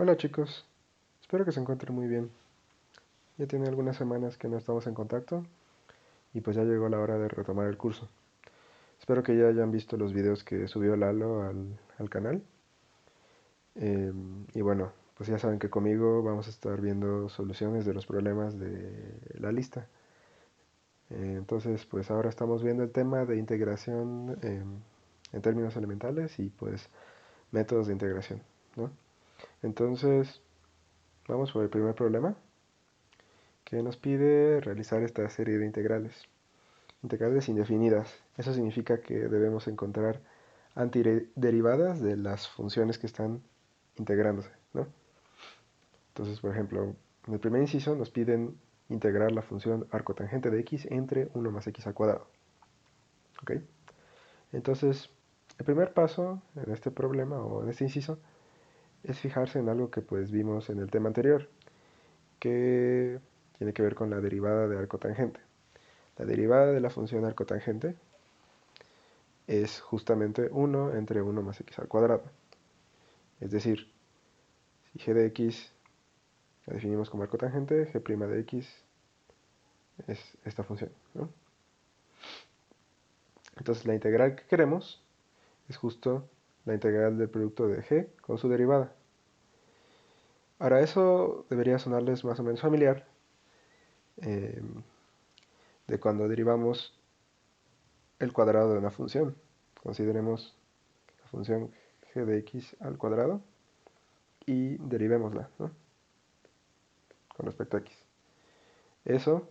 Hola chicos, espero que se encuentren muy bien. Ya tiene algunas semanas que no estamos en contacto y pues ya llegó la hora de retomar el curso. Espero que ya hayan visto los videos que subió Lalo al canal. Y bueno, pues ya saben que conmigo vamos a estar viendo soluciones de los problemas de la lista. Entonces pues ahora estamos viendo el tema de integración en términos elementales y pues métodos de integración, ¿no? Entonces vamos por el primer problema, que nos pide realizar esta serie de integrales. Integrales indefinidas. Eso significa que debemos encontrar antiderivadas de las funciones que están integrándose, ¿no? Entonces, por ejemplo, en el primer inciso nos piden integrar la función arcotangente de x entre 1 más x al cuadrado. ¿Ok? Entonces, el primer paso en este problema o en este inciso es fijarse en algo que pues vimos en el tema anterior, que tiene que ver con la derivada de arcotangente. La derivada de la función arcotangente es justamente 1 entre 1 más x al cuadrado. Es decir, si g de x la definimos como arcotangente, g' de x es esta función, ¿no? Entonces la integral que queremos es justo la integral del producto de g con su derivada. Ahora eso debería sonarles más o menos familiar eh, de cuando derivamos el cuadrado de una función. Consideremos la función g de x al cuadrado y derivémosla, ¿no? Con respecto a x. Eso,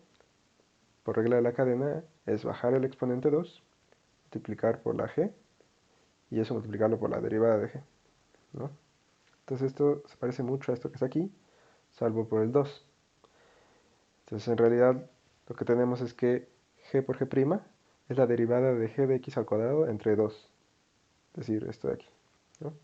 por regla de la cadena, es bajar el exponente 2, multiplicar por la g, y eso multiplicarlo por la derivada de g, ¿no? Entonces esto se parece mucho a esto que está aquí, salvo por el 2. Entonces en realidad lo que tenemos es que g por g' es la derivada de g de x al cuadrado entre 2, es decir, esto de aquí, ¿no?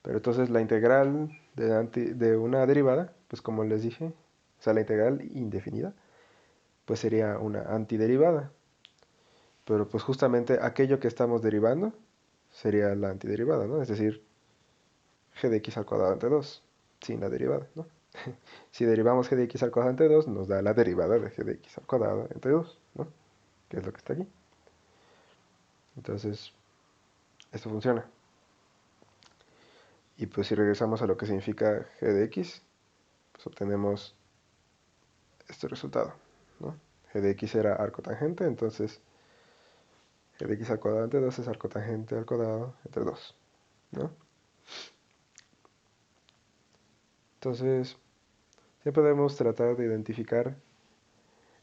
Pero entonces la integral de una derivada, pues como les dije, o sea, la integral indefinida, pues sería una antiderivada. Pero pues justamente aquello que estamos derivando sería la antiderivada, ¿no? Es decir, g de x al cuadrado entre 2, sin la derivada, ¿no? Si derivamos g de x al cuadrado entre 2, nos da la derivada de g de x al cuadrado entre 2, ¿no? Que es lo que está aquí. Entonces, esto funciona. Y pues si regresamos a lo que significa g de x, pues obtenemos este resultado, ¿no? G de x era arcotangente, entonces g de x al cuadrado entre 2 es arcotangente al cuadrado entre 2, ¿no? Entonces, siempre debemos tratar de identificar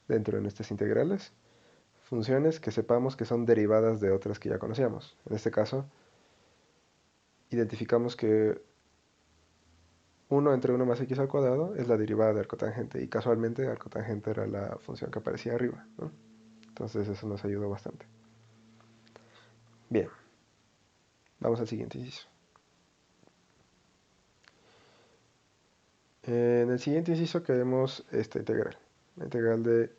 dentro de nuestras integrales funciones que sepamos que son derivadas de otras que ya conocíamos. En este caso, identificamos que 1 entre 1 más x al cuadrado es la derivada de arcotangente, y casualmente arcotangente era la función que aparecía arriba, ¿no? Entonces eso nos ayudó bastante. Bien, vamos al siguiente inciso. En el siguiente inciso queremos esta integral, la integral de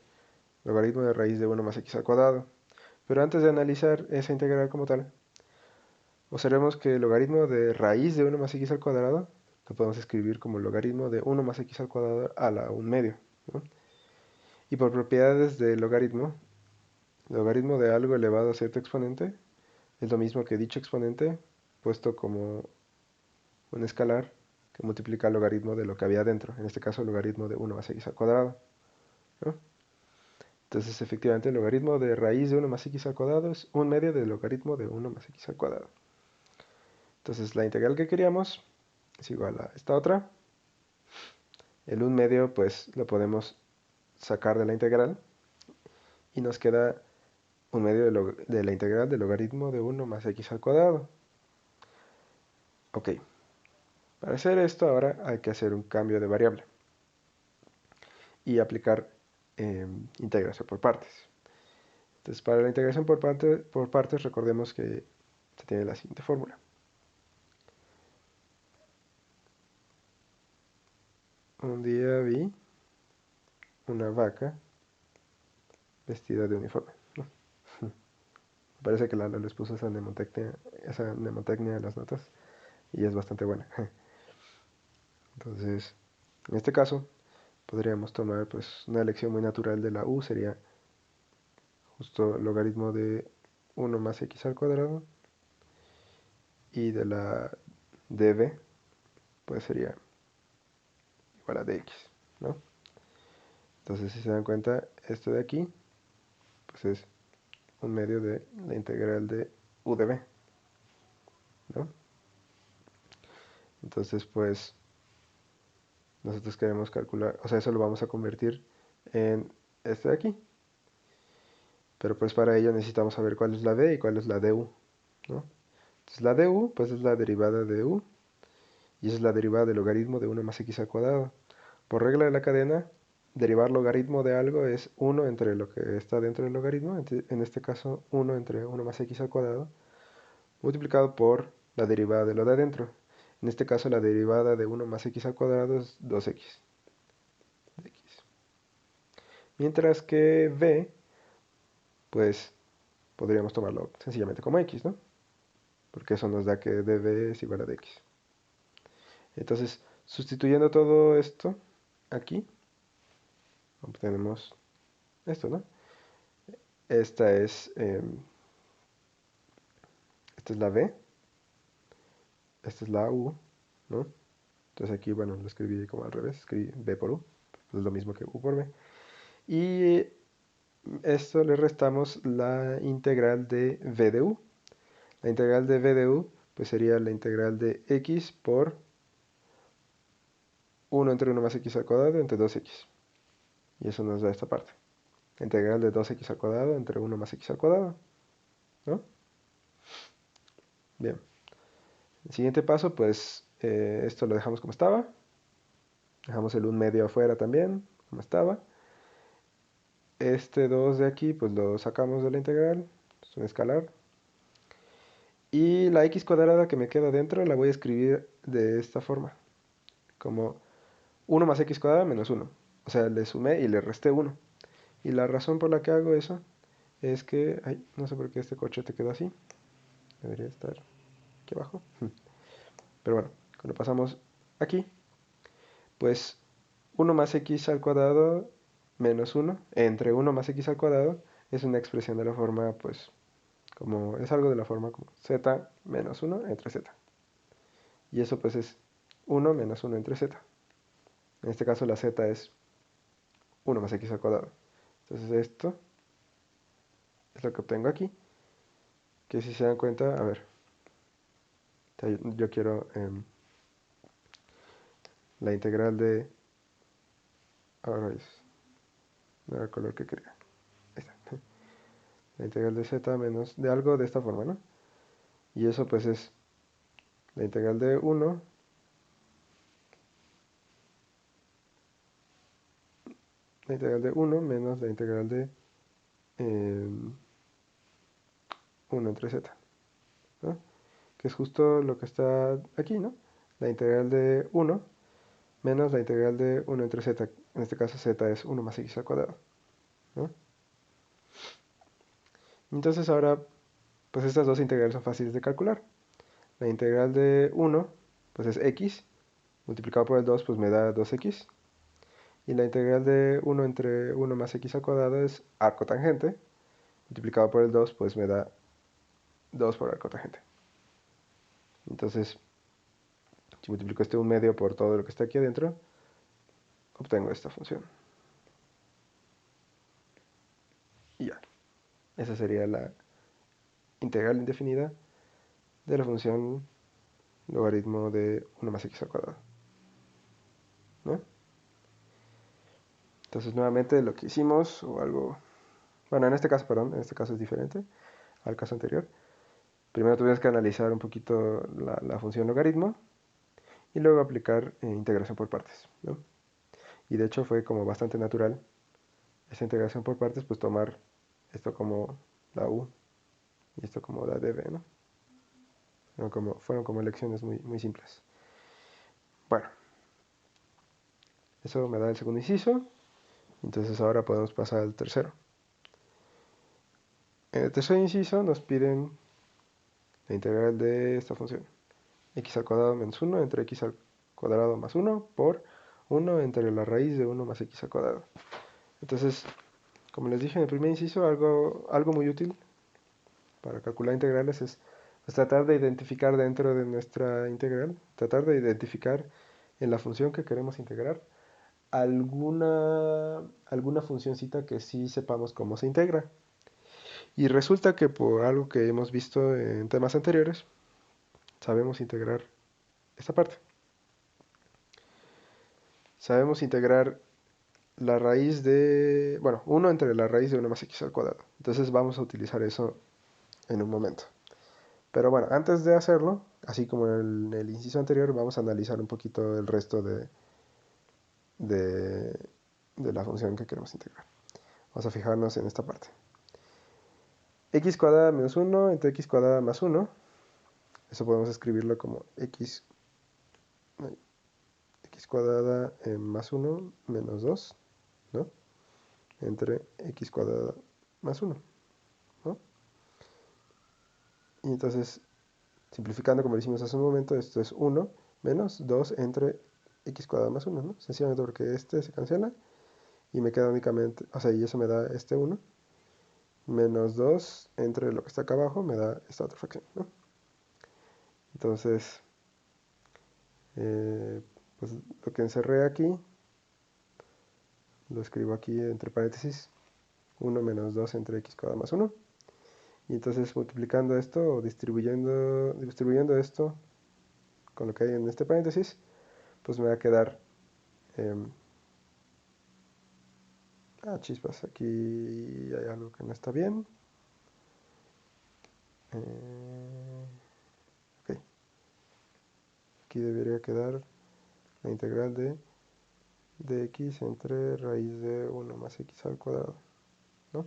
logaritmo de raíz de 1 más x al cuadrado. Pero antes de analizar esa integral como tal, observemos que el logaritmo de raíz de 1 más x al cuadrado lo podemos escribir como logaritmo de 1 más x al cuadrado a la 1 medio, ¿no? Y por propiedades del logaritmo de algo elevado a cierto exponente es lo mismo que dicho exponente puesto como un escalar que multiplica el logaritmo de lo que había dentro, en este caso el logaritmo de 1 más x al cuadrado, ¿no? Entonces efectivamente el logaritmo de raíz de 1 más x al cuadrado es 1 medio del logaritmo de 1 más x al cuadrado. Entonces la integral que queríamos es igual a esta otra. El 1 medio pues lo podemos sacar de la integral y nos queda 1 medio de la integral del logaritmo de 1 más x al cuadrado. Ok, para hacer esto ahora hay que hacer un cambio de variable y aplicar integración por partes. Entonces para la integración por partes recordemos que se tiene la siguiente fórmula. Un día vi una vaca vestida de uniforme, ¿no? Parece que Lalo les puso esa mnemotecnia en las notas. y es bastante buena. Entonces, en este caso, podríamos tomar pues una elección muy natural de la u, sería justo logaritmo de 1 más x al cuadrado, y de la db pues sería igual a dx, ¿no? Entonces, si se dan cuenta, esto de aquí pues es un medio de la integral de u de b, ¿no? Entonces, pues nosotros queremos calcular, o sea, eso lo vamos a convertir en este de aquí. Pero pues para ello necesitamos saber cuál es la d y cuál es la du, ¿no? Entonces la du, pues es la derivada de u, y esa es la derivada del logaritmo de 1 más x al cuadrado. Por regla de la cadena, derivar logaritmo de algo es 1 entre lo que está dentro del logaritmo, en este caso 1 entre 1 más x al cuadrado, multiplicado por la derivada de lo de adentro. En este caso la derivada de 1 más x al cuadrado es 2x. Mientras que v, pues podríamos tomarlo sencillamente como x, ¿no? Porque eso nos da que dv es igual a dx. Entonces, sustituyendo todo esto aquí, obtenemos esto, ¿no? Esta es, esta es la v, esta es la u, ¿no? Entonces aquí, bueno, lo escribí como al revés, escribí b por u, es lo mismo que u por b. Y esto le restamos la integral de v de u. La integral de v de u, pues sería la integral de x por 1 entre 1 más x al cuadrado entre 2x. Y eso nos da esta parte. La integral de 2x al cuadrado entre 1 más x al cuadrado, ¿no? Bien. El siguiente paso, pues esto lo dejamos como estaba. Dejamos el 1 medio afuera también, como estaba. Este 2 de aquí, pues lo sacamos de la integral. Es un escalar. Y la x cuadrada que me queda dentro la voy a escribir de esta forma. Como 1 más x cuadrada menos 1. O sea, le sumé y le resté 1. Y la razón por la que hago eso es que... Ay, no sé por qué este corchete quedó así. Debería estar aquí abajo. Pero bueno, cuando pasamos aquí, pues 1 más x al cuadrado menos 1 entre 1 más x al cuadrado es una expresión de la forma, pues, como es algo de la forma como z menos 1 entre z. Y eso pues es 1 menos 1 entre z. En este caso la z es 1 más x al cuadrado. Entonces esto es lo que obtengo aquí. Que si se dan cuenta, a ver, yo quiero la integral de... Ahora no era el color que quería. Ahí está. La integral de z menos de algo de esta forma, ¿no? Y eso pues es la integral de 1 la integral de 1 menos la integral de 1 entre z, ¿no? Que es justo lo que está aquí, ¿no? La integral de 1 menos la integral de 1 entre z. En este caso z es 1 más x al cuadrado, ¿no? Entonces ahora, pues estas dos integrales son fáciles de calcular. La integral de 1, pues es x, multiplicado por el 2, pues me da 2x. Y la integral de 1 entre 1 más x al cuadrado es arco tangente, multiplicado por el 2, pues me da 2 por arco tangente. Entonces, si multiplico este 1 medio por todo lo que está aquí adentro, obtengo esta función. Y ya. Esa sería la integral indefinida de la función logaritmo de 1 más x al cuadrado, ¿no? Entonces, nuevamente lo que hicimos, o algo... Bueno, en este caso, perdón, en este caso es diferente al caso anterior. Primero tuvimos que analizar un poquito la función logaritmo y luego aplicar integración por partes, ¿no? Y de hecho fue como bastante natural esa integración por partes, pues tomar esto como la u y esto como la db, ¿no? Fueron como elecciones muy, muy simples. Bueno, eso me da el segundo inciso. Entonces ahora podemos pasar al tercero. En el tercer inciso nos piden la integral de esta función. x al cuadrado menos 1 entre x al cuadrado más 1 por 1 entre la raíz de 1 más x al cuadrado. Entonces, como les dije en el primer inciso, algo muy útil para calcular integrales es pues, tratar de identificar dentro de nuestra integral, tratar de identificar en la función que queremos integrar alguna funcioncita que sí sepamos cómo se integra. Y resulta que por algo que hemos visto en temas anteriores, sabemos integrar esta parte. Sabemos integrar la raíz de, bueno, 1 entre la raíz de 1 más x al cuadrado. Entonces vamos a utilizar eso en un momento. Pero bueno, antes de hacerlo, así como en el inciso anterior, vamos a analizar un poquito el resto de, de la función que queremos integrar. Vamos a fijarnos en esta parte. X cuadrada menos 1 entre x cuadrada más 1. Eso podemos escribirlo como x cuadrada más 1 menos 2, ¿no? Entre x cuadrada más 1, ¿no? Y entonces, simplificando como lo hicimos hace un momento, esto es 1 menos 2 entre x cuadrada más 1, ¿no? Sencillamente porque este se cancela y me queda únicamente, o sea, y eso me da este 1, menos 2 entre lo que está acá abajo me da esta otra fracción, ¿no? Entonces, pues lo que encerré aquí, lo escribo aquí entre paréntesis, 1 menos 2 entre x cuadrado más 1. Y entonces multiplicando esto o distribuyendo esto con lo que hay en este paréntesis, pues me va a quedar... chispas, aquí hay algo que no está bien. Ok. Aquí debería quedar la integral de x entre raíz de 1 más x al cuadrado, ¿no?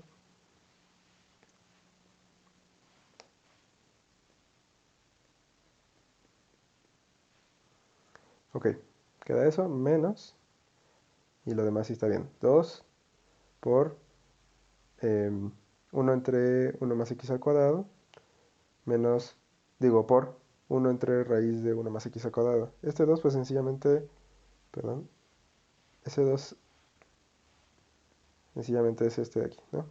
Ok, queda eso menos, y lo demás sí está bien, 2 por 1 entre 1 más x al cuadrado, menos, digo, por 1 entre raíz de 1 más x al cuadrado. Este 2 pues sencillamente, perdón, ese 2 sencillamente es este de aquí, ¿no?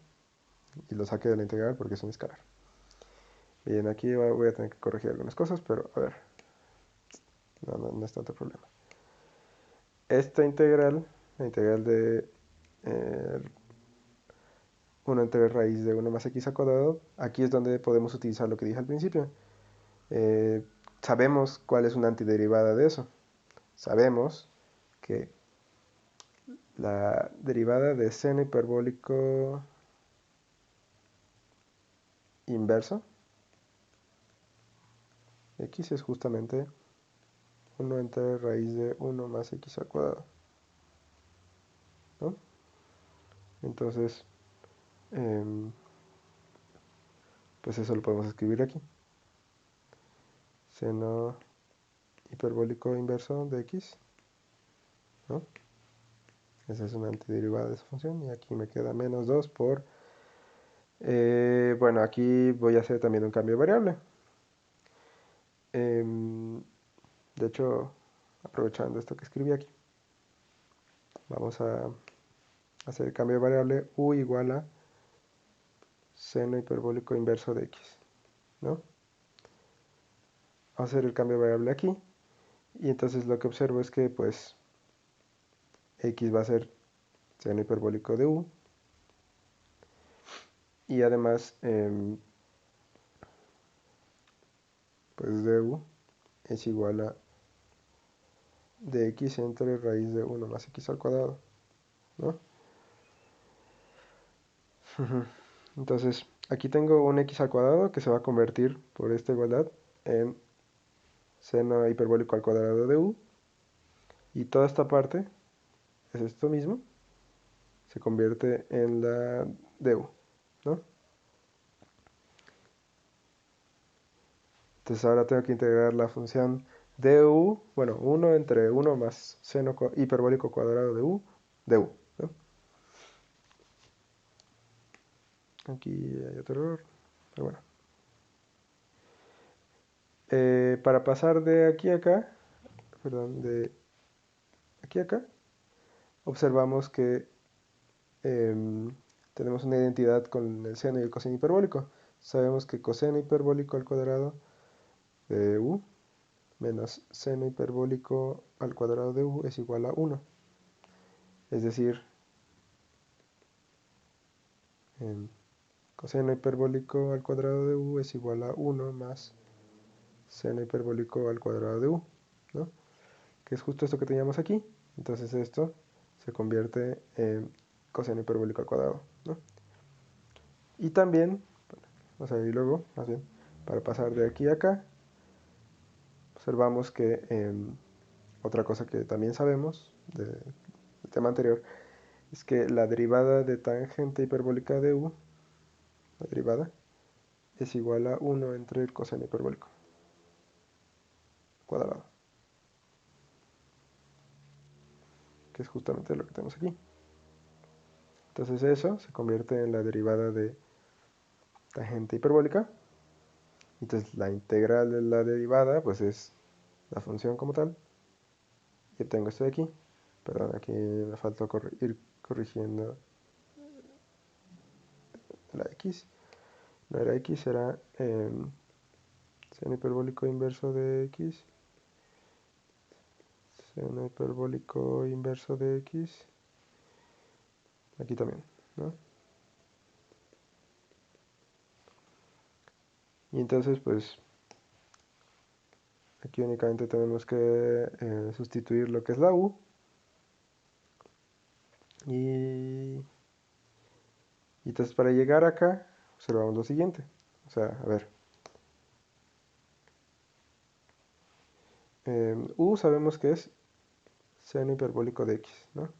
Y lo saqué de la integral porque es un escalar. Bien, aquí voy a tener que corregir algunas cosas, pero a ver, no es tanto problema. Esta integral, la integral de 1 entre raíz de 1 más x al cuadrado, aquí es donde podemos utilizar lo que dije al principio. Sabemos cuál es una antiderivada de eso. Sabemos que la derivada de seno hiperbólico inverso x es justamente 1 entre raíz de 1 más x al cuadrado, ¿no? Entonces, pues eso lo podemos escribir aquí. Seno hiperbólico inverso de x, ¿no? Esa es una antiderivada de esa función y aquí me queda menos 2 por... bueno, aquí voy a hacer también un cambio de variable. De hecho, aprovechando esto que escribí aquí, vamos a hacer el cambio de variable u igual a seno hiperbólico inverso de x, ¿no? Vamos a hacer el cambio de variable aquí y entonces lo que observo es que pues x va a ser seno hiperbólico de u y además pues du es igual a dx entre raíz de 1 más x al cuadrado, ¿no? Entonces, aquí tengo un x al cuadrado que se va a convertir por esta igualdad en seno hiperbólico al cuadrado de u. Y toda esta parte es esto mismo, se convierte en la du, ¿no? Entonces ahora tengo que integrar la función du, bueno, 1 entre 1 más seno hiperbólico cuadrado de u, du, ¿no? Aquí hay otro error, pero bueno. Para pasar de aquí a acá, perdón, de aquí a acá, observamos que tenemos una identidad con el seno y el coseno hiperbólico. Sabemos que coseno hiperbólico al cuadrado de u menos seno hiperbólico al cuadrado de u es igual a 1. Es decir, coseno hiperbólico al cuadrado de u es igual a 1 más seno hiperbólico al cuadrado de u, ¿no? Que es justo esto que teníamos aquí. Entonces esto se convierte en coseno hiperbólico al cuadrado, ¿no? Y también, o sea, y luego, más bien, para pasar de aquí a acá, observamos que otra cosa que también sabemos del tema anterior es que la derivada de tangente hiperbólica de u, la derivada, es igual a 1 entre el coseno hiperbólico cuadrado, que es justamente lo que tenemos aquí. Entonces eso se convierte en la derivada de tangente hiperbólica. Entonces la integral de la derivada pues es la función como tal. Y obtengo esto de aquí. Perdón, aquí me faltó ir corrigiendo la x. No era x, era seno hiperbólico inverso de x. Seno hiperbólico inverso de x. Aquí también, ¿no? Y entonces pues aquí únicamente tenemos que sustituir lo que es la u. Y entonces para llegar acá observamos lo siguiente. O sea, a ver. U sabemos que es seno hiperbólico de x, ¿no?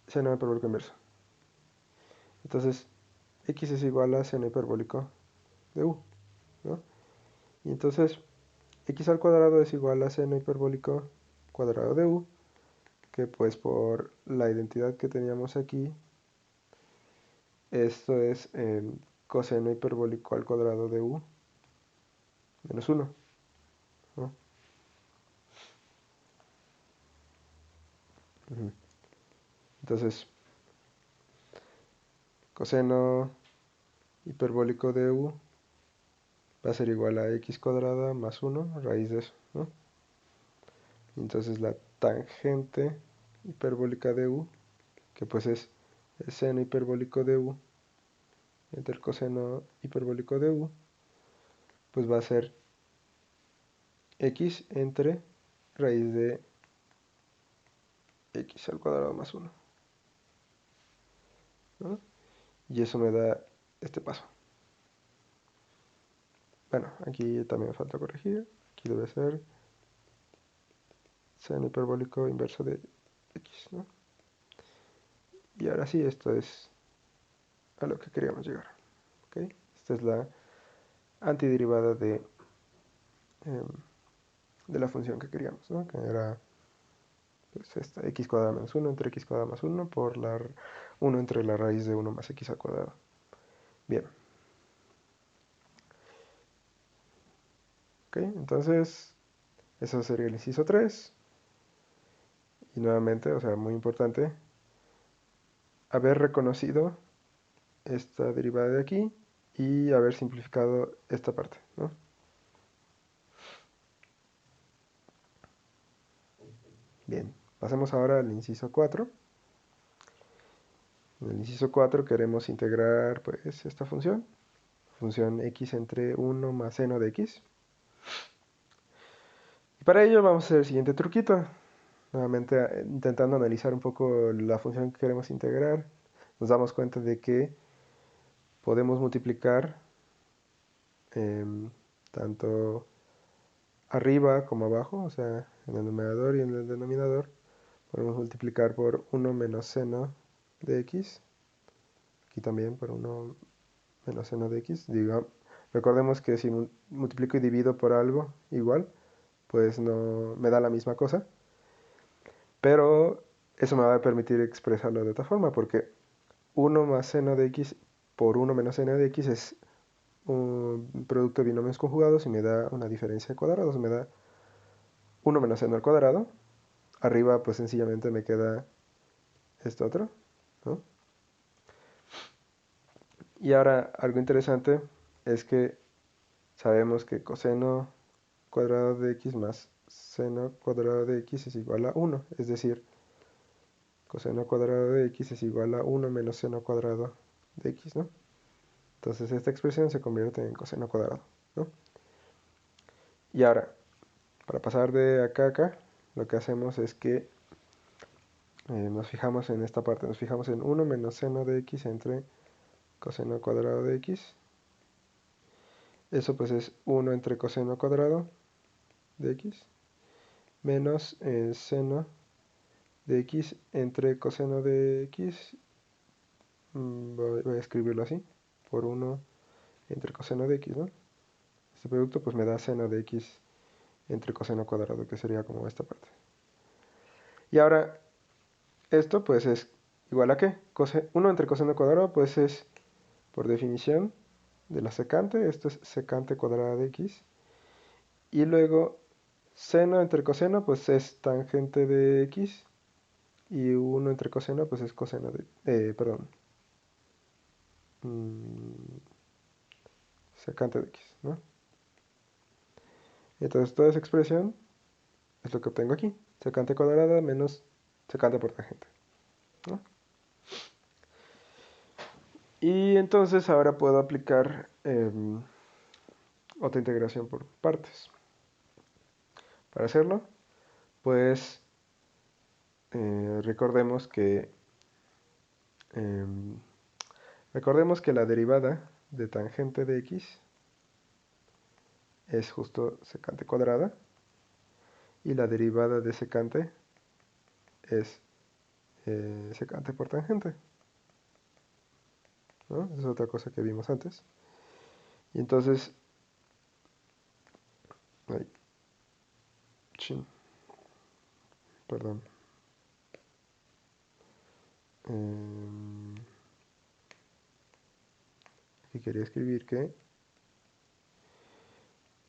Seno hiperbólico inverso. Entonces, x es igual a seno hiperbólico de u, ¿no? Y entonces, x al cuadrado es igual a seno hiperbólico cuadrado de u, que pues por la identidad que teníamos aquí, esto es coseno hiperbólico al cuadrado de u menos 1, ¿no? Entonces, coseno hiperbólico de u va a ser igual a x cuadrada más 1 raíz de eso, ¿no? Entonces la tangente hiperbólica de u, que pues es el seno hiperbólico de u entre el coseno hiperbólico de u, pues va a ser x entre raíz de x al cuadrado más 1, ¿no? Y eso me da este paso. Bueno, aquí también me falta corregir. Aquí debe ser seno hiperbólico inverso de x, ¿no? Y ahora sí, esto es a lo que queríamos llegar, ¿ok? Esta es la antiderivada de la función que queríamos, ¿no? Que era pues esta x cuadrada menos 1 entre x cuadrada más 1 por 1 entre la raíz de 1 más x al cuadrado. Bien. Ok, entonces eso sería el inciso 3. Y nuevamente, o sea, muy importante, haber reconocido esta derivada de aquí y haber simplificado esta parte, ¿no? Bien, pasemos ahora al inciso 4. En el inciso 4 queremos integrar pues esta función x entre 1 más seno de x. Y para ello vamos a hacer el siguiente truquito. Nuevamente intentando analizar un poco la función que queremos integrar, nos damos cuenta de que podemos multiplicar tanto arriba como abajo, o sea, en el numerador y en el denominador, podemos multiplicar por 1 menos seno de x, aquí también por 1 menos seno de x. Recordemos que si multiplico y divido por algo igual, pues no me da la misma cosa, pero eso me va a permitir expresarlo de otra forma, porque 1 más seno de x por 1 menos seno de x es un producto de binomios conjugados y me da una diferencia de cuadrados, me da 1 menos seno al cuadrado. Arriba pues sencillamente me queda esto otro, ¿no? Y ahora algo interesante es que sabemos que coseno cuadrado de x más seno cuadrado de x es igual a 1, es decir, coseno cuadrado de x es igual a 1 menos seno cuadrado de x, ¿no? Entonces esta expresión se convierte en coseno cuadrado, ¿no? Y ahora, para pasar de acá a acá, lo que hacemos es que nos fijamos en esta parte, nos fijamos en 1 menos seno de x entre coseno cuadrado de x. Eso pues es 1 entre coseno cuadrado de x menos seno de x entre coseno de x, voy a escribirlo así, por 1 entre coseno de x, ¿no? Este producto pues me da seno de x entre coseno cuadrado, que sería como esta parte. Y ahora, esto pues es igual a ¿qué? 1 entre coseno cuadrado pues es, por definición, de la secante, esto es secante cuadrada de x. Y luego, seno entre coseno pues es tangente de x. Y 1 entre coseno pues es coseno de, perdón, mm, secante de x, ¿no? Entonces toda esa expresión es lo que obtengo aquí. Secante cuadrada menos secante por tangente, ¿no? Y entonces ahora puedo aplicar otra integración por partes. Para hacerlo, pues recordemos que em, la derivada de tangente de x es justo secante cuadrada y la derivada de secante es secante por tangente, ¿no? Esa es otra cosa que vimos antes. Y entonces, ay, chin, perdón. Aquí quería escribir que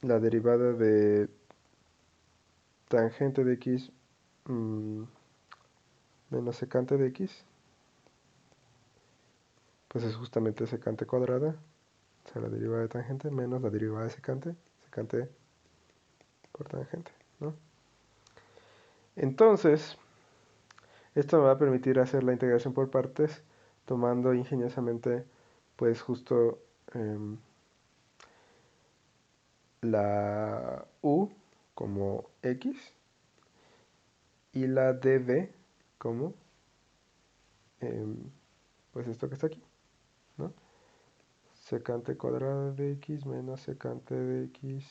la derivada de tangente de x menos secante de x, pues es justamente secante cuadrada, o sea, la derivada de tangente menos la derivada de secante, secante por tangente, ¿no? Entonces, esto me va a permitir hacer la integración por partes, tomando ingeniosamente, pues justo la u como x y la dv como, pues esto que está aquí, ¿no? Secante cuadrada de x menos secante de x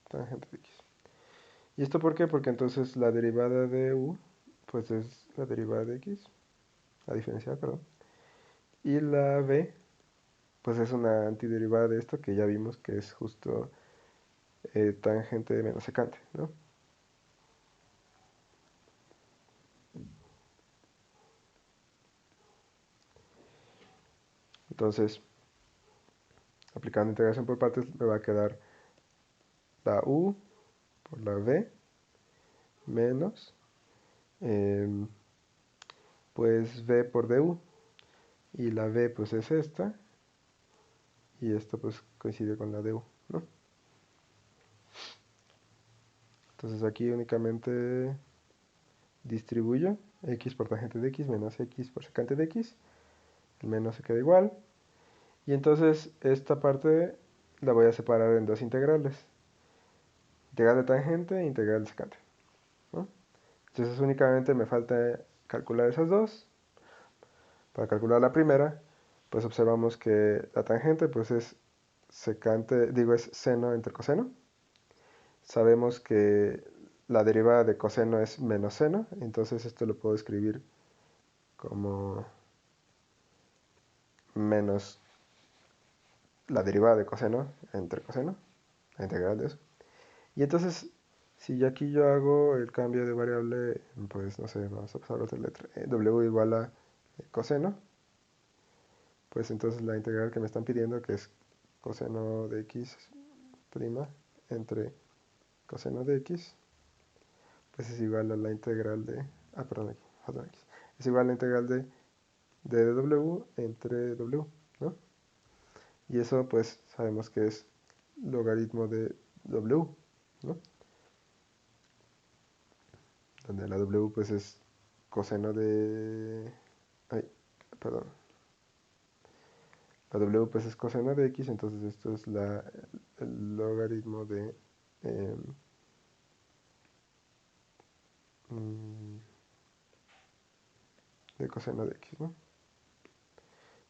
tangente de x. ¿Y esto por qué? Porque entonces la derivada de u, pues es la derivada de x, la diferencial, perdón. Y la b, pues es una antiderivada de esto que ya vimos que es justo tangente de menos secante, ¿no? Entonces, aplicando integración por partes, me va a quedar la u por la v menos, em, pues v por du. Y la v pues es esta. Y esto pues coincide con la du, ¿no? Entonces aquí únicamente distribuyo x por tangente de x menos x por secante de x. El menos se queda igual. Y entonces esta parte la voy a separar en dos integrales. Integral de tangente e integral de secante, ¿no? Entonces únicamente me falta calcular esas dos. Para calcular la primera, pues observamos que la tangente pues es secante, digo es seno entre coseno. Sabemos que la derivada de coseno es menos seno, entonces esto lo puedo escribir como menos la derivada de coseno entre coseno, la integral de eso. Y entonces, si aquí yo hago el cambio de variable, pues no sé, vamos a pasar a otra letra, w igual a coseno, pues entonces la integral que me están pidiendo, que es coseno de x' entre coseno de x, pues es igual a la integral de, perdón, aquí, es igual a la integral de w entre w, ¿no? Y eso pues sabemos que es logaritmo de w, ¿no? Donde la w pues es coseno de, ay, perdón, la w pues es coseno de x, entonces esto es el logaritmo em, mm, de coseno de x, ¿no?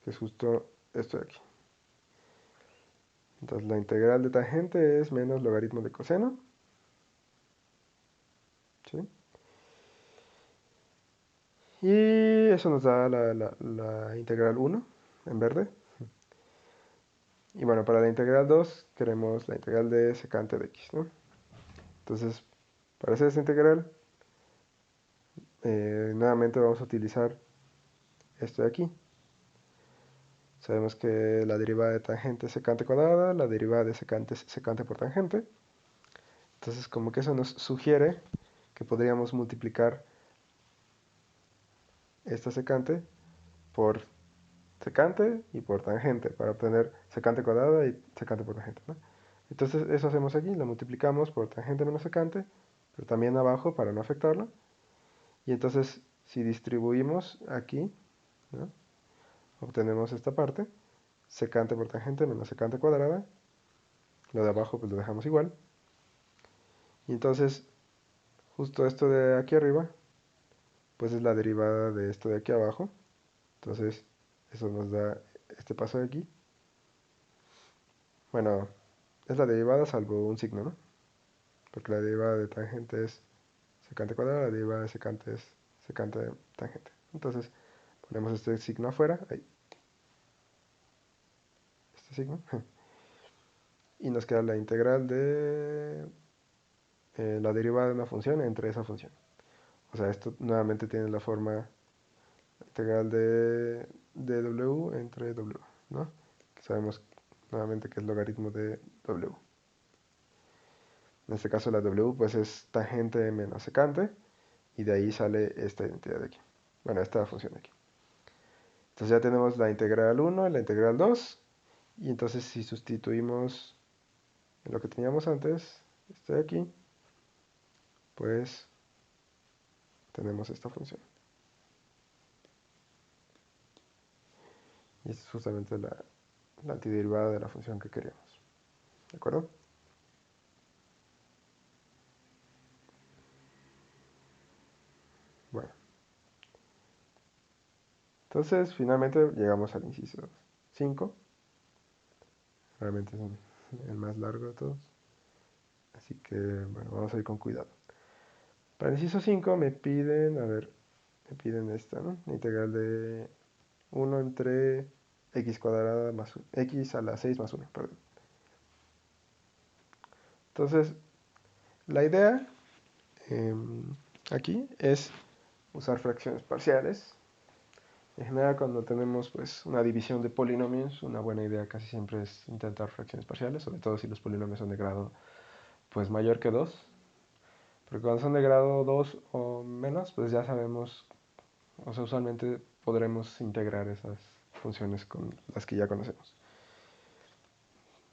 Que es justo esto de aquí. Entonces la integral de tangente es menos logaritmo de coseno, ¿sí? Y eso nos da la integral 1 en verde. Y bueno, para la integral 2 queremos la integral de secante de x, ¿no? Entonces, para hacer esta integral, nuevamente vamos a utilizar esto de aquí. Sabemos que la derivada de tangente es secante cuadrada, la derivada de secante es secante por tangente. Entonces, como que eso nos sugiere que podríamos multiplicar esta secante por secante y por tangente para obtener secante cuadrada y secante por tangente, ¿no? Entonces eso hacemos aquí, lo multiplicamos por tangente menos secante, pero también abajo para no afectarlo. Y entonces si distribuimos aquí, ¿no? Obtenemos esta parte, secante por tangente menos secante cuadrada. Lo de abajo pues lo dejamos igual. Y entonces justo esto de aquí arriba, pues es la derivada de esto de aquí abajo. Entonces eso nos da este paso de aquí. Bueno, es la derivada salvo un signo, ¿no? Porque la derivada de tangente es secante cuadrada, la derivada de secante es secante de tangente. Entonces ponemos este signo afuera, ahí, este signo, y nos queda la integral de la derivada de una función entre esa función. O sea, esto nuevamente tiene la forma integral de w entre w, ¿no? Que sabemos nuevamente que es logaritmo de w. En este caso la w pues es tangente menos secante, y de ahí sale esta identidad de aquí. Bueno, esta función de aquí. Entonces ya tenemos la integral 1 y la integral 2. Y entonces si sustituimos en lo que teníamos antes, este de aquí, pues tenemos esta función. Y esta es justamente la antiderivada de la función que queríamos. ¿De acuerdo? Bueno, entonces finalmente llegamos al inciso 5. Realmente es el más largo de todos. Así que, bueno, vamos a ir con cuidado. Para el inciso 5 me piden, a ver, me piden esta, ¿no? La integral de 1 entre x cuadrada más x a la 6 más 1, perdón. Entonces, la idea aquí es usar fracciones parciales. En general, cuando tenemos pues una división de polinomios, una buena idea casi siempre es intentar fracciones parciales, sobre todo si los polinomios son de grado pues mayor que 2. Porque cuando son de grado 2 o menos, pues ya sabemos, o sea, usualmente podremos integrar esas funciones con las que ya conocemos.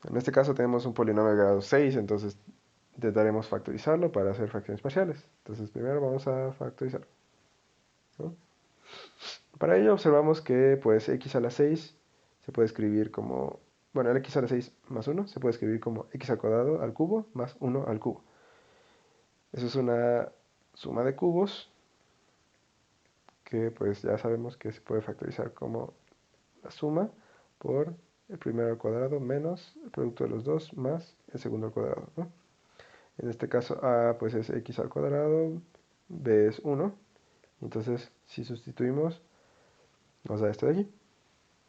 En este caso tenemos un polinomio de grado 6, entonces intentaremos factorizarlo para hacer fracciones parciales. Entonces primero vamos a factorizar, ¿no? Para ello observamos que pues x a la 6 se puede escribir como, bueno, el x a la 6 más 1 se puede escribir como x al cuadrado al cubo más 1 al cubo. Eso es una suma de cubos que pues ya sabemos que se puede factorizar como la suma por el primero al cuadrado menos el producto de los dos más el segundo al cuadrado, ¿no? En este caso a pues es x al cuadrado, b es 1, entonces si sustituimos nos da esto de aquí,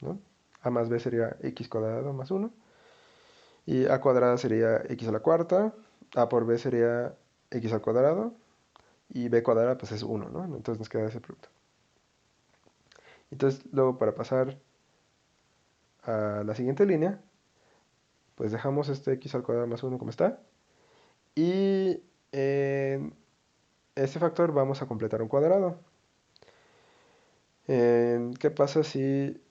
¿no? A más b sería x cuadrado más 1, y a cuadrada sería x a la cuarta, a por b sería x al cuadrado, y b cuadrada pues es 1, ¿no? Entonces nos queda ese producto. Entonces luego para pasar a la siguiente línea, pues dejamos este x al cuadrado más 1 como está. Y en este factor vamos a completar un cuadrado. ¿Qué pasa si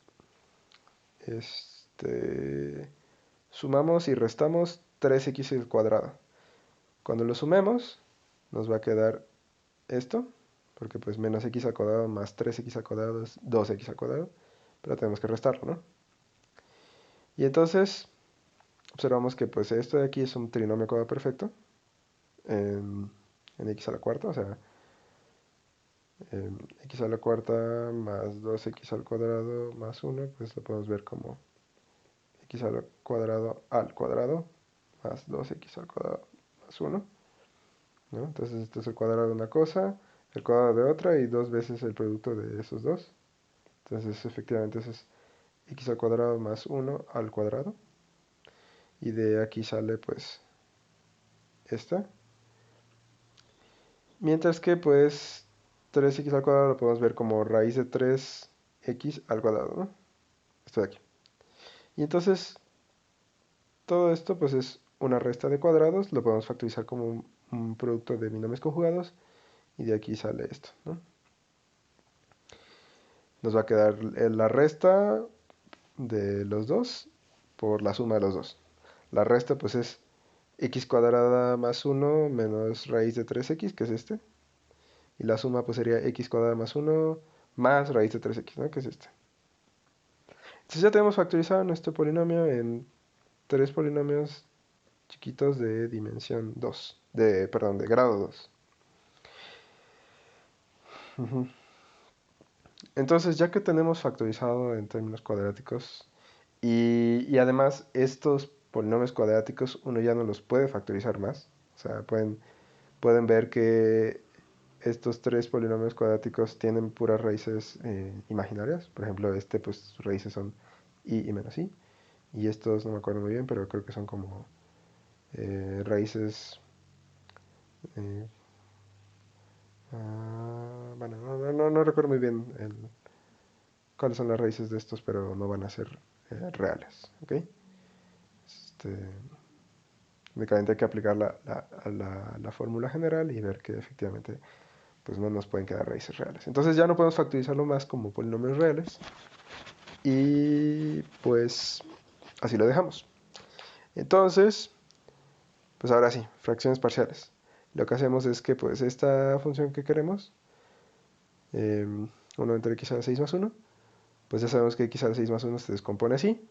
sumamos y restamos 3x al cuadrado? Cuando lo sumemos, nos va a quedar esto, porque pues menos x al cuadrado más 3x al cuadrado es 2x al cuadrado, pero tenemos que restarlo, ¿no? Y entonces observamos que pues esto de aquí es un trinomio cuadrado perfecto en, en x a la cuarta, o sea, x a la cuarta más 2x al cuadrado más 1, pues lo podemos ver como x al cuadrado más 2x al cuadrado más 1, ¿no? Entonces esto es el cuadrado de una cosa, el cuadrado de otra y dos veces el producto de esos dos. Entonces efectivamente eso es x al cuadrado más 1 al cuadrado. Y de aquí sale pues esta. Mientras que pues 3x al cuadrado lo podemos ver como raíz de 3x al cuadrado, ¿no? Esto de aquí. Y entonces todo esto pues es una resta de cuadrados, lo podemos factorizar como un producto de binomios conjugados y de aquí sale esto, ¿no? Nos va a quedar la resta de los dos por la suma de los dos. La resta pues es x cuadrada más 1 menos raíz de 3x, que es este. Y la suma pues sería x cuadrada más 1 más raíz de 3x, ¿no? Que es este. Entonces ya tenemos factorizado nuestro polinomio en tres polinomios chiquitos de dimensión 2, perdón, de grado 2. Entonces, ya que tenemos factorizado en términos cuadráticos y además estos polinomios cuadráticos uno ya no los puede factorizar más, o sea, pueden ver que estos tres polinomios cuadráticos tienen puras raíces imaginarias. Por ejemplo, pues sus raíces son y menos i. Y estos no me acuerdo muy bien, pero creo que son como raíces. eh, bueno, no recuerdo muy bien cuáles son las raíces de estos, pero no van a ser reales. ¿Ok? Este, Únicamente hay que aplicar la fórmula general y ver que efectivamente pues no nos pueden quedar raíces reales. Entonces ya no podemos factorizarlo más como polinomios reales y pues así lo dejamos. Entonces, pues ahora sí, fracciones parciales. Lo que hacemos es que pues esta función que queremos, 1 entre x a la 6 más 1, pues ya sabemos que x a la 6 más 1 se descompone así.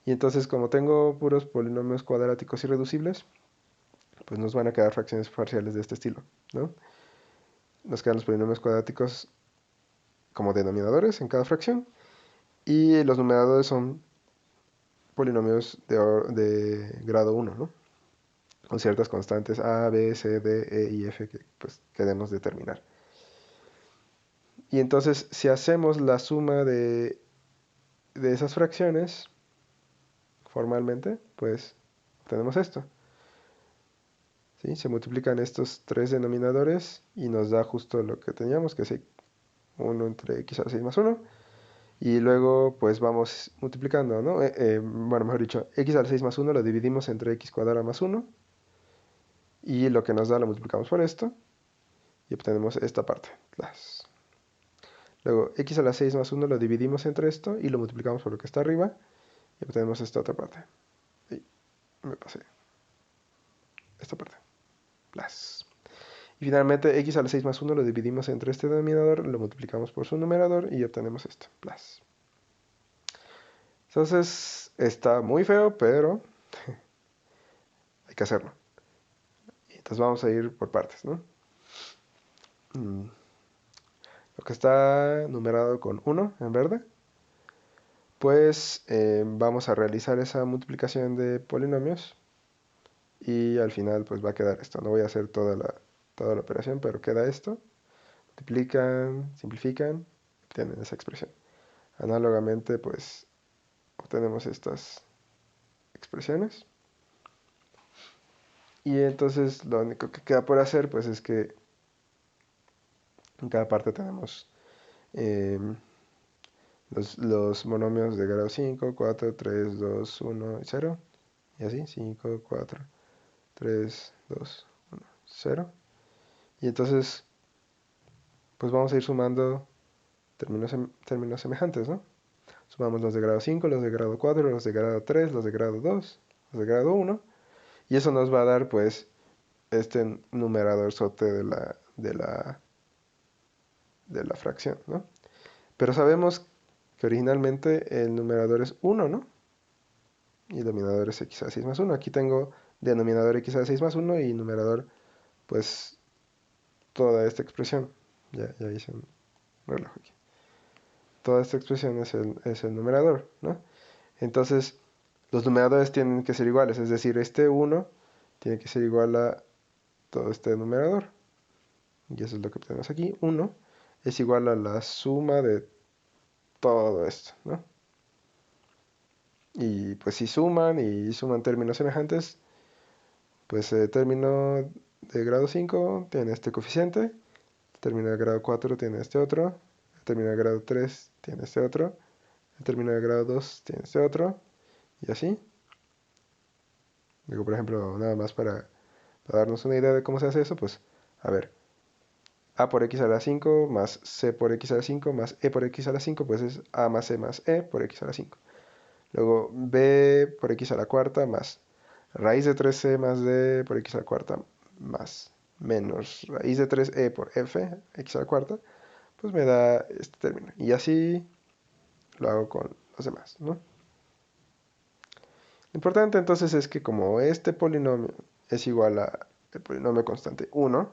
Y entonces como tengo puros polinomios cuadráticos irreducibles, pues nos van a quedar fracciones parciales de este estilo, ¿no? Nos quedan los polinomios cuadráticos como denominadores en cada fracción y los numeradores son polinomios de grado 1, ¿no? Con ciertas constantes a, b, c, d, e y f que pues queremos determinar. Y entonces si hacemos la suma de esas fracciones formalmente, pues obtenemos esto. ¿Sí? Se multiplican estos tres denominadores y nos da justo lo que teníamos, que es 1 entre x a la 6 más 1. Y luego pues vamos multiplicando, ¿no? Bueno, mejor dicho, x a la 6 más 1 lo dividimos entre x cuadrada más 1. Y lo que nos da lo multiplicamos por esto. Y obtenemos esta parte. Luego x a la 6 más 1 lo dividimos entre esto y lo multiplicamos por lo que está arriba. Y obtenemos esta otra parte. Y me pasé. Esta parte. Y finalmente x a la 6 más 1 lo dividimos entre este denominador, lo multiplicamos por su numerador y obtenemos esto. Entonces está muy feo, pero hay que hacerlo. Entonces vamos a ir por partes, ¿no? Lo que está numerado con 1 en verde, pues vamos a realizar esa multiplicación de polinomios y al final pues va a quedar esto. No voy a hacer toda la operación, pero queda esto. Multiplican, simplifican, obtienen esa expresión. Análogamente pues obtenemos estas expresiones. Y entonces lo único que queda por hacer pues es que en cada parte tenemos los monomios de grado 5, 4, 3, 2, 1 y 0. Y así, 5, 4, 3, 2, 1, 0. Y entonces, pues vamos a ir sumando términos semejantes, ¿no? Sumamos los de grado 5, los de grado 4, los de grado 3, los de grado 2, los de grado 1. Y eso nos va a dar, pues, este numerador sote de la fracción, ¿no? Pero sabemos que originalmente el numerador es 1, ¿no? Y el denominador es x a la 6 más 1. Aquí tengo denominador x a la 6 más 1 y numerador, pues, toda esta expresión. Ya hice un reloj aquí. Toda esta expresión es el numerador, ¿no? Entonces, los numeradores tienen que ser iguales, es decir, este 1 tiene que ser igual a todo este numerador. Y eso es lo que tenemos aquí. 1 es igual a la suma de todo esto, ¿no? Y pues si suman y suman términos semejantes, pues el término de grado 5 tiene este coeficiente, el término de grado 4 tiene este otro, el término de grado 3 tiene este otro, el término de grado 2 tiene este otro, y así. Digo, por ejemplo, nada más para darnos una idea de cómo se hace eso, pues, a ver, a por x a la 5 más c por x a la 5 más e por x a la 5, pues es a más c más e por x a la 5. Luego b por x a la cuarta más raíz de 3c más d por x a la cuarta más menos raíz de 3e por f, x a la cuarta, pues me da este término. Y así lo hago con los demás, ¿no? Lo importante entonces es que como este polinomio es igual a el polinomio constante 1,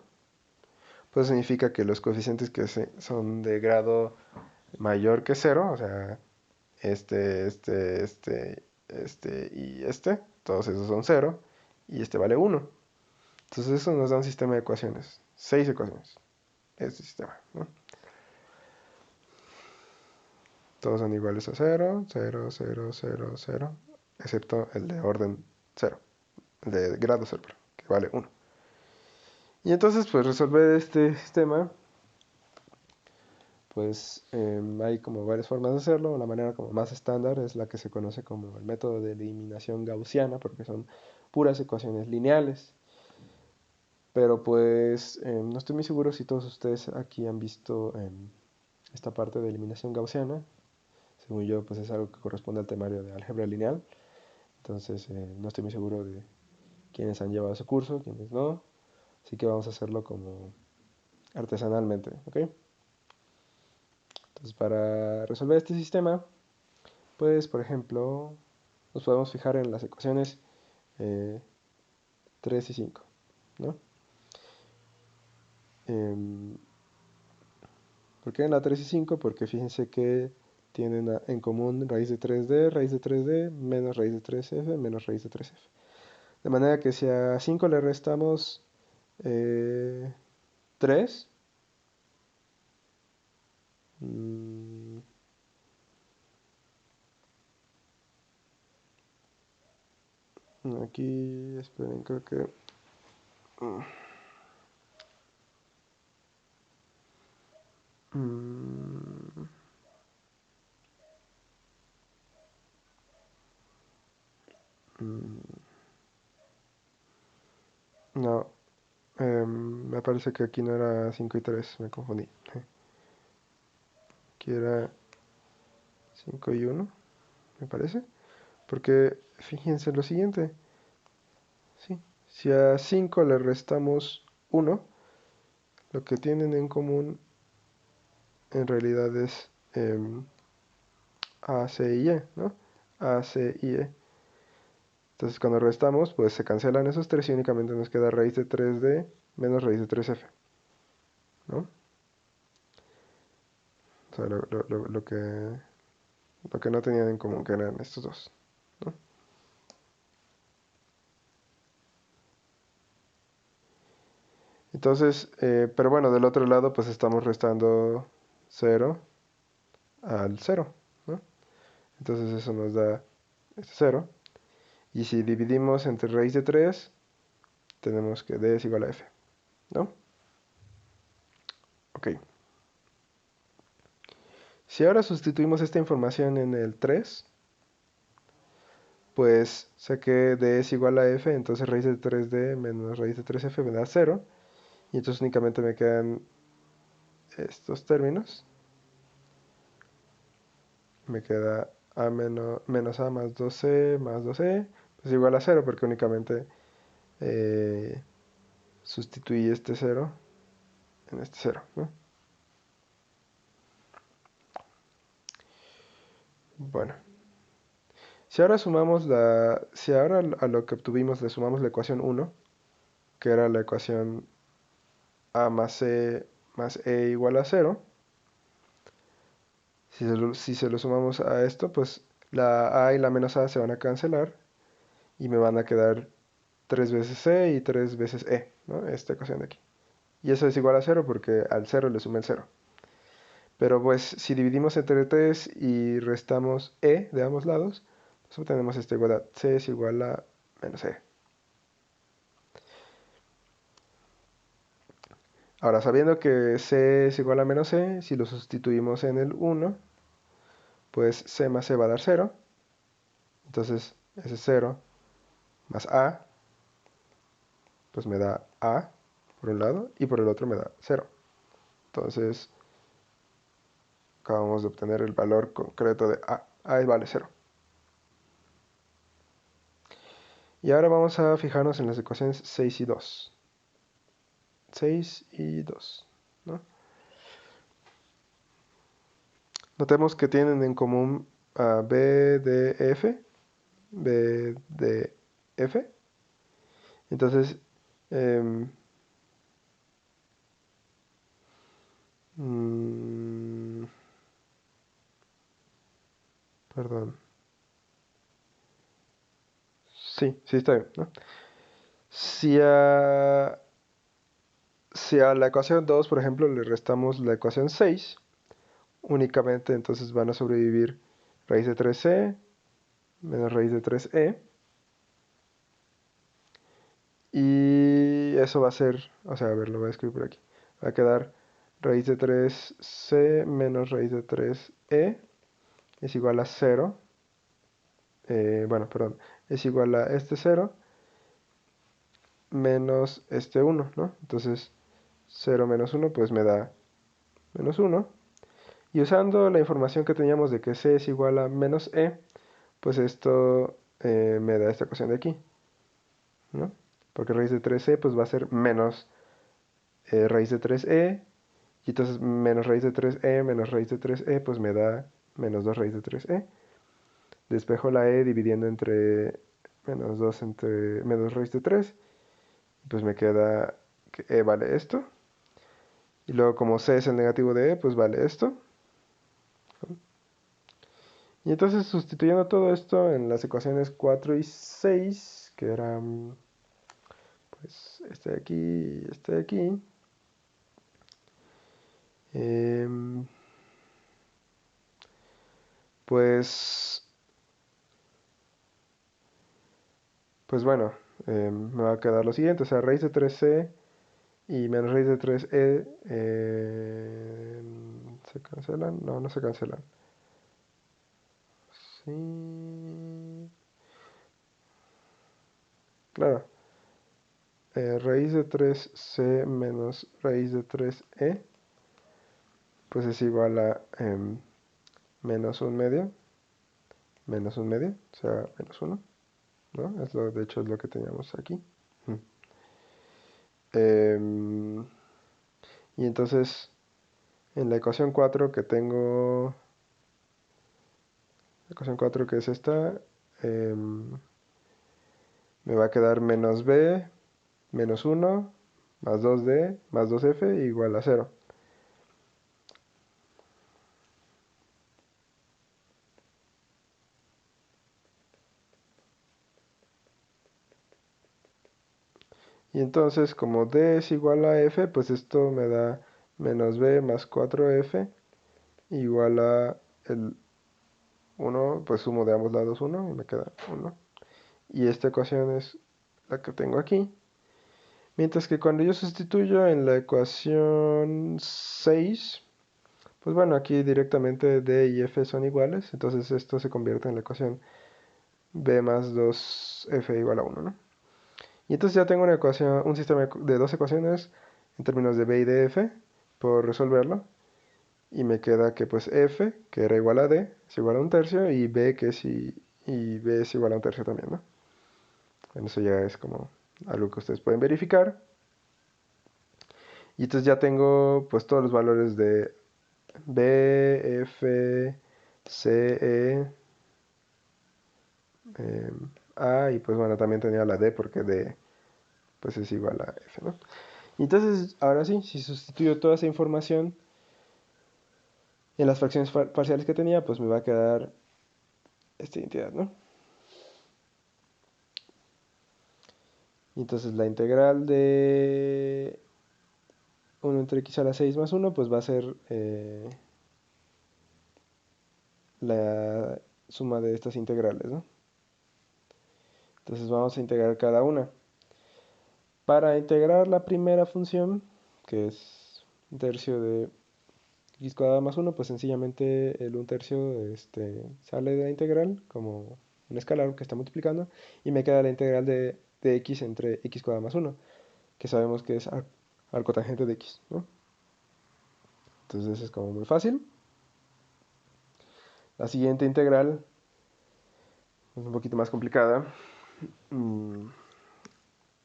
pues significa que los coeficientes que son de grado mayor que 0, o sea, y todos esos son 0, y este vale 1. Entonces eso nos da un sistema de ecuaciones, 6 ecuaciones, este sistema, ¿no? Todos son iguales a 0, 0, 0, 0, 0, excepto el de orden 0, el de grado 0, que vale 1. Y entonces, pues resolver este sistema, pues hay como varias formas de hacerlo. La manera como más estándar es la que se conoce como el método de eliminación gaussiana, porque son puras ecuaciones lineales. Pero pues no estoy muy seguro si todos ustedes aquí han visto esta parte de eliminación gaussiana. Según yo, pues es algo que corresponde al temario de álgebra lineal. Entonces no estoy muy seguro de quiénes han llevado ese curso, quiénes no. Así que vamos a hacerlo como artesanalmente, ¿ok? Entonces para resolver este sistema, pues por ejemplo, nos podemos fijar en las ecuaciones 3 y 5, ¿no? ¿Por qué en la 3 y 5? Porque fíjense que tienen en común raíz de 3D, menos raíz de 3f, menos raíz de 3f. De manera que si a 5 le restamos 3, aquí, esperen, creo que... mm, mm, no, me parece que aquí no era 5 y 3, me confundí. Aquí era 5 y 1, me parece. Porque fíjense lo siguiente, ¿sí? Si a 5 le restamos 1, lo que tienen en común en realidad es A, C y E, ¿no? A, C y E. Entonces cuando restamos, pues se cancelan esos tres y únicamente nos queda raíz de 3D menos raíz de 3F, ¿no? O sea, lo que no tenían en común, que eran estos dos, ¿no? Entonces, pero bueno, del otro lado, pues estamos restando 0 al 0, ¿no? Entonces eso nos da este 0. Y si dividimos entre raíz de 3, tenemos que d es igual a f, ¿no? Ok. Si ahora sustituimos esta información en el 3, pues sé que d es igual a f, entonces raíz de 3d menos raíz de 3f me da 0. Y entonces únicamente me quedan estos términos. Me queda a menos a más 2c más 2e, pues igual a 0 porque únicamente sustituí este 0 en este 0, ¿no? Bueno, si ahora a lo que obtuvimos le sumamos la ecuación 1, que era la ecuación a más c más e igual a 0, si se lo sumamos a esto, pues la a y la menos a se van a cancelar y me van a quedar 3 veces c y 3 veces e, ¿no? Esta ecuación de aquí. Y eso es igual a 0 porque al 0 le sumé el 0. Pero pues si dividimos entre 3 y restamos e de ambos lados, pues obtenemos esta igualdad. C es igual a menos e. Ahora, sabiendo que c es igual a menos e, si lo sustituimos en el 1, pues c más e va a dar 0. Entonces, ese 0 más a, pues me da a por un lado y por el otro me da 0. Entonces, acabamos de obtener el valor concreto de a. A vale 0. Y ahora vamos a fijarnos en las ecuaciones 6 y 2. 6 y 2, ¿no? Notemos que tienen en común a B, D, F, B, D, F. Entonces, eh, mmm, perdón. Sí, sí está bien, ¿no? Si a, si a la ecuación 2, por ejemplo, le restamos la ecuación 6, únicamente entonces van a sobrevivir raíz de 3c menos raíz de 3e. Y eso va a ser, o sea, a ver, lo voy a escribir por aquí. Va a quedar raíz de 3c menos raíz de 3e es igual a 0. Bueno, perdón, es igual a este 0 menos este 1, ¿no? Entonces, 0 menos 1 pues me da menos 1. Y usando la información que teníamos de que c es igual a menos e, pues esto me da esta ecuación de aquí, ¿no? Porque raíz de 3c pues va a ser menos raíz de 3e. Y entonces menos raíz de 3e menos raíz de 3e pues me da menos 2 raíz de 3e. Despejo la e dividiendo entre menos 2 entre menos raíz de 3. Pues me queda que e vale esto. Y luego como c es el negativo de e, pues vale esto. Y entonces sustituyendo todo esto en las ecuaciones 4 y 6, que eran pues este de aquí y este de aquí, eh, pues, pues bueno, me va a quedar lo siguiente, o sea, raíz de 3c y menos raíz de 3e ¿se cancelan? No, no se cancelan. Sí. Claro. Raíz de 3c menos raíz de 3e pues es igual a menos un medio. Menos un medio, o sea, menos 1, ¿no? De hecho es lo que teníamos aquí. Em, y entonces, en la ecuación 4 que tengo, la ecuación 4 que es esta, me va a quedar menos b menos 1 más 2d más 2f igual a 0. Y entonces, como d es igual a f, pues esto me da menos b más 4f igual a el 1, pues sumo de ambos lados 1 y me queda 1. Y esta ecuación es la que tengo aquí. Mientras que cuando yo sustituyo en la ecuación 6, Pues bueno, aquí directamente d y f son iguales, entonces esto se convierte en la ecuación b más 2f igual a 1, ¿no? Y entonces ya tengo una ecuación, un sistema de dos ecuaciones en términos de b y de f por resolverlo. Y me queda que pues f, que era igual a d, es igual a un tercio, y b, y b es igual a un tercio también, ¿no? Bueno, eso ya es como algo que ustedes pueden verificar. Y entonces ya tengo pues todos los valores de b, f, c, eh, a, y pues bueno, también tenía la d porque d pues es igual a f, ¿no? Y entonces, ahora sí, si sustituyo toda esa información en las fracciones parciales que tenía, pues me va a quedar esta identidad, ¿no? Y entonces la integral de 1 entre x a la 6 más 1, pues va a ser la suma de estas integrales, ¿no? Entonces vamos a integrar cada una. Para integrar la primera función, que es un tercio de x cuadrado más 1, pues sencillamente el 1 tercio sale de la integral como un escalar que está multiplicando, y me queda la integral de x entre x cuadrado más 1, que sabemos que es arcotangente de x, ¿no? Entonces es como muy fácil. La siguiente integral es un poquito más complicada. Mm,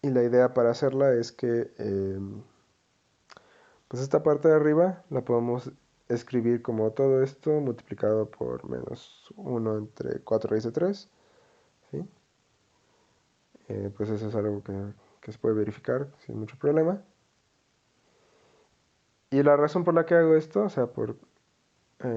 Y la idea para hacerla es que pues esta parte de arriba la podemos escribir como todo esto multiplicado por menos 1 entre 4 raíz de 3, ¿sí? Pues eso es algo que se puede verificar sin mucho problema. Y la razón por la que hago esto, o sea, por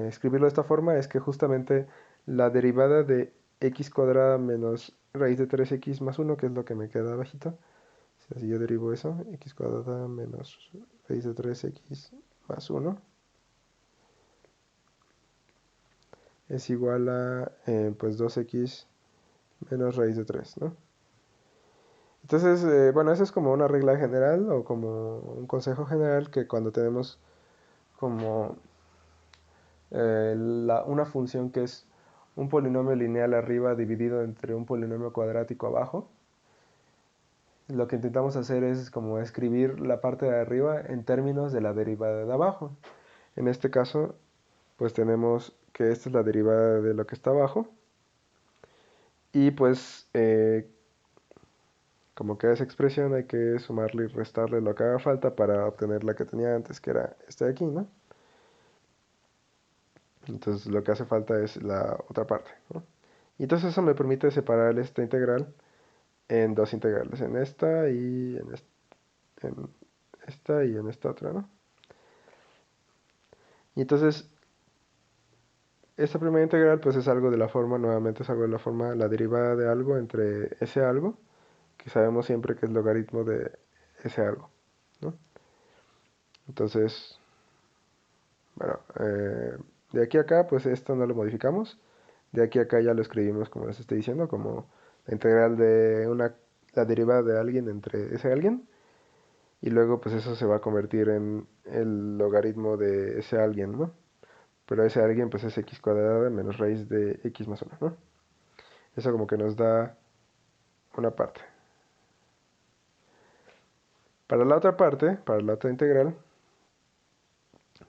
escribirlo de esta forma, es que justamente la derivada de x cuadrada menos raíz de 3x más 1, que es lo que me queda abajito. O sea, si yo derivo eso, x cuadrada menos raíz de 3x más 1 es igual a pues 2x menos raíz de 3, ¿no? Entonces, bueno, eso es como una regla general o como un consejo general que cuando tenemos como una función que es un polinomio lineal arriba dividido entre un polinomio cuadrático abajo, lo que intentamos hacer es como escribir la parte de arriba en términos de la derivada de abajo. En este caso, pues tenemos que esta es la derivada de lo que está abajo, y pues como que a esa expresión hay que sumarle y restarle lo que haga falta para obtener la que tenía antes, que era esta de aquí, ¿no? Entonces lo que hace falta es la otra parte, ¿no? Y entonces eso me permite separar esta integral en dos integrales, en esta y en esta y en esta otra, ¿no? Y entonces esta primera integral pues es algo de la forma, nuevamente es algo de la forma, la derivada de algo entre ese algo, que sabemos siempre que es logaritmo de ese algo, ¿no? Entonces, bueno, de aquí a acá pues esto no lo modificamos, de aquí a acá ya lo escribimos como les estoy diciendo, como la integral de la derivada de alguien entre ese alguien, y luego pues eso se va a convertir en el logaritmo de ese alguien, ¿no? Pero ese alguien pues es x cuadrada menos raíz de x más 1, ¿no? Eso como que nos da una parte. Para la otra parte, para la otra integral,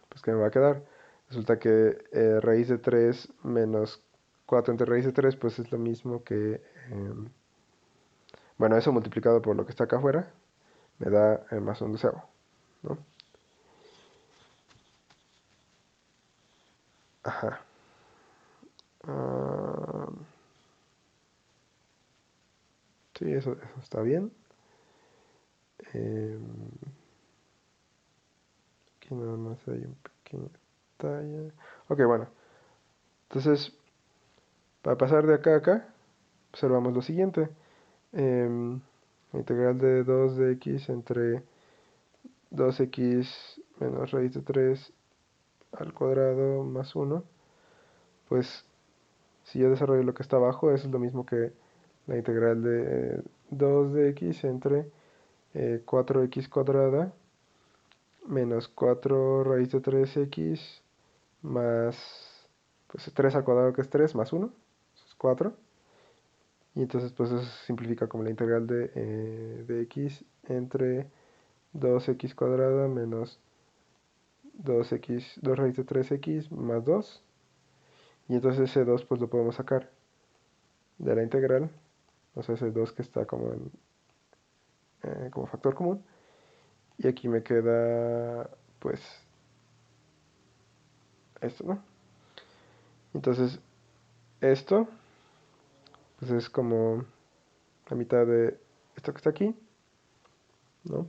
pues ¿qué me va a quedar? Resulta que raíz de 3 menos 4 entre raíz de 3 pues es lo mismo que, bueno, eso multiplicado por lo que está acá afuera, me da más un doceavo, ¿no? Ajá. Ah, sí, eso está bien. Eh, Aquí nada más hay un pequeño detalle. Ok, bueno. Entonces, para pasar de acá a acá, observamos lo siguiente. La integral de 2 de x entre 2x menos raíz de 3 al cuadrado más 1. Pues si yo desarrollo lo que está abajo, eso es lo mismo que la integral de 2 de x entre 4x cuadrada menos 4 raíz de 3x más pues 3 al cuadrado que es 3 más 1, eso es 4. Y entonces pues eso se simplifica como la integral de x entre 2x cuadrada menos 2 raíz de 3x más 2. Y entonces ese 2 pues lo podemos sacar de la integral. O sea, ese 2 que está como factor común. Y aquí me queda pues esto, ¿no? Entonces esto pues es como la mitad de esto que está aquí, ¿no?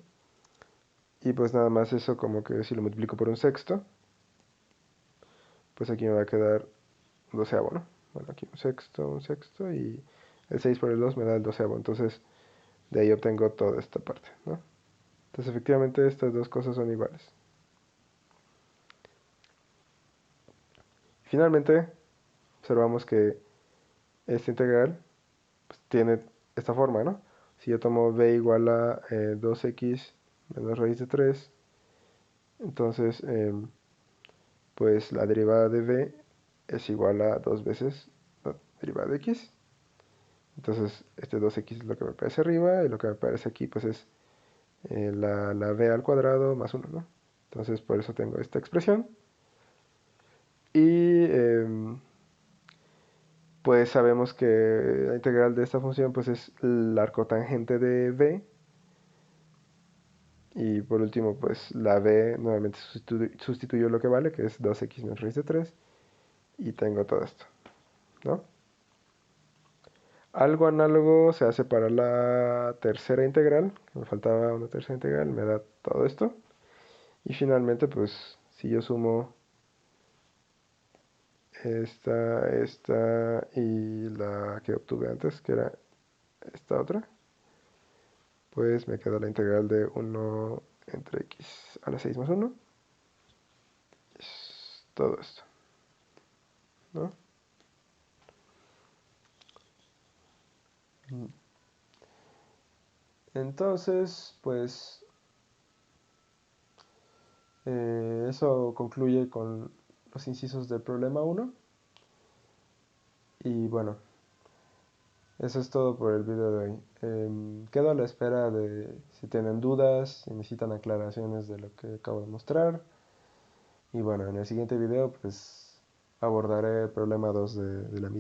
Y pues nada más eso como que si lo multiplico por un sexto, pues aquí me va a quedar doceavo, ¿no? Bueno, aquí un sexto y el 6 por el 2 me da el doceavo. Entonces de ahí obtengo toda esta parte, ¿no? Entonces efectivamente estas dos cosas son iguales. Finalmente observamos que esta integral pues, tiene esta forma, ¿no? Si yo tomo b igual a 2x menos raíz de 3, entonces pues la derivada de b es igual a 2 veces la derivada de x. Entonces este 2x es lo que me aparece arriba y lo que me aparece aquí pues es la b al cuadrado más 1, ¿no? Entonces por eso tengo esta expresión. Y pues sabemos que la integral de esta función pues es el arco tangente de b. Y por último pues la b nuevamente sustituyo lo que vale, que es 2x menos raíz de 3. Y tengo todo esto, ¿no? Algo análogo se hace para la tercera integral, que me faltaba una tercera integral, me da todo esto. Y finalmente, pues, si yo sumo esta y la que obtuve antes, que era esta otra, pues me queda la integral de 1 entre x a la 6 más 1. Es todo esto, ¿no? Entonces, pues, eso concluye con los incisos del problema 1. Y bueno, eso es todo por el video de hoy. Quedo a la espera de si tienen dudas, si necesitan aclaraciones de lo que acabo de mostrar. Y bueno, en el siguiente video pues abordaré el problema 2 de la misma.